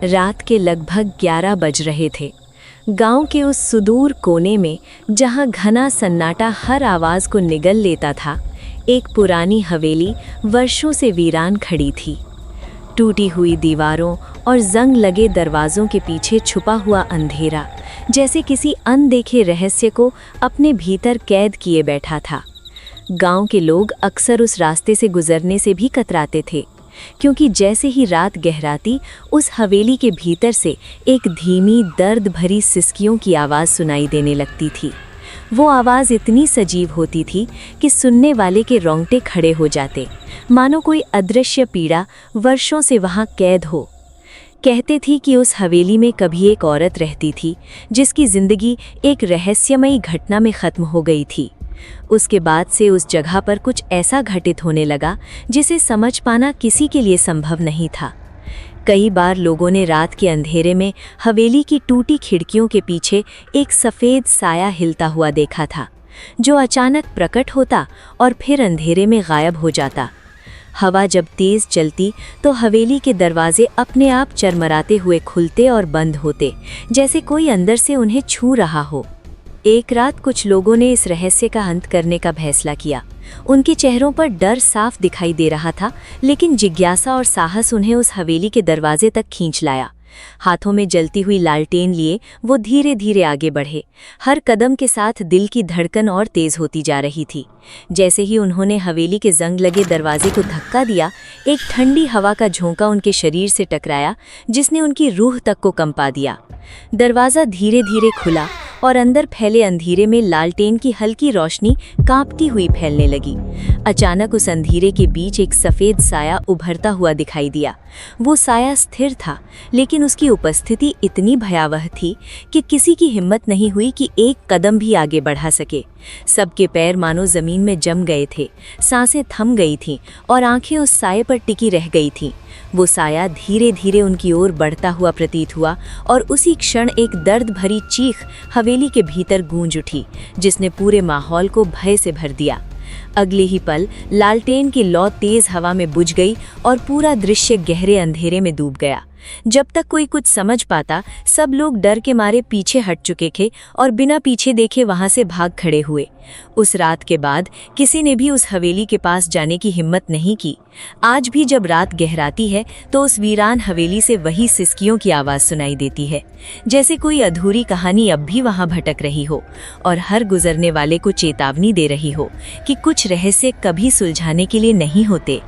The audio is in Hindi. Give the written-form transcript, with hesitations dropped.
रात के लगभग 11 बज रहे थे। गांव के उस सुदूर कोने में, जहां घना सन्नाटा हर आवाज़ को निगल लेता था, एक पुरानी हवेली वर्षों से वीरान खड़ी थी। टूटी हुई दीवारों और जंग लगे दरवाज़ों के पीछे छुपा हुआ अंधेरा जैसे किसी अनदेखे रहस्य को अपने भीतर कैद किए बैठा था। गांव के लोग अक्सर उस रास्ते से गुजरने से भी कतराते थे, क्योंकि जैसे ही रात गहराती, उस हवेली के भीतर से एक धीमी दर्द भरी सिसकियों की आवाज़ सुनाई देने लगती थी। वो आवाज़ इतनी सजीव होती थी कि सुनने वाले के रोंगटे खड़े हो जाते, मानो कोई अदृश्य पीड़ा वर्षों से वहाँ कैद हो। कहते थी कि उस हवेली में कभी एक औरत रहती थी जिसकी ज़िंदगी एक रहस्यमयी घटना में ख़त्म हो गई थी। उसके बाद से उस जगह पर कुछ ऐसा घटित होने लगा जिसे समझ पाना किसी के लिए संभव नहीं था। कई बार लोगों ने रात के अंधेरे में हवेली की टूटी खिड़कियों के पीछे एक सफ़ेद साया हिलता हुआ देखा था, जो अचानक प्रकट होता और फिर अंधेरे में गायब हो जाता। हवा जब तेज़ चलती तो हवेली के दरवाजे अपने आप चरमराते हुए खुलते और बंद होते, जैसे कोई अंदर से उन्हें छू रहा हो। एक रात कुछ लोगों ने इस रहस्य का अंत करने का फैसला किया। उनके चेहरों पर डर साफ दिखाई दे रहा था, लेकिन जिज्ञासा और साहस उन्हें उस हवेली के दरवाजे तक खींच लाया। हाथों में जलती हुई लालटेन लिए वो धीरे धीरे आगे बढ़े। हर कदम के साथ दिल की धड़कन और तेज होती जा रही थी। जैसे ही उन्होंने हवेली के जंग लगे दरवाजे को धक्का दिया, एक ठंडी हवा का झोंका उनके शरीर से टकराया, जिसने उनकी रूह तक को कंपा दिया। दरवाज़ा धीरे धीरे खुला और अंदर फैले अंधेरे में लालटेन की हल्की रोशनी कांपती हुई फैलने लगी। अचानक उस अंधेरे के बीच एक सफ़ेद साया उभरता हुआ दिखाई दिया। वो साया स्थिर था, लेकिन उसकी उपस्थिति इतनी भयावह थी कि किसी की हिम्मत नहीं हुई कि एक कदम भी आगे बढ़ा सके। सबके पैर मानो ज़मीन में जम गए थे, सांसें थम गई थीं और आंखें उस साये पर टिकी रह गई थीं। वो साया धीरे धीरे उनकी ओर बढ़ता हुआ प्रतीत हुआ और उसी क्षण एक दर्द भरी चीख हवेली के भीतर गूंज उठी, जिसने पूरे माहौल को भय से भर दिया। अगले ही पल लालटेन की लौ तेज हवा में बुझ गई और पूरा दृश्य गहरे अंधेरे में डूब गया। जब तक कोई कुछ समझ पाता, सब लोग डर के मारे पीछे हट चुके थे और बिना पीछे देखे वहां से भाग खड़े हुए। उस रात के बाद किसी ने भी उस हवेली के पास जाने की हिम्मत नहीं की। आज भी जब रात गहराती है तो उस वीरान हवेली से वही सिसकियों की आवाज़ सुनाई देती है, जैसे कोई अधूरी कहानी अब भी वहां भटक रही हो और हर गुजरने वाले को चेतावनी दे रही हो कि कुछ रहस्य कभी सुलझाने के लिए नहीं होते।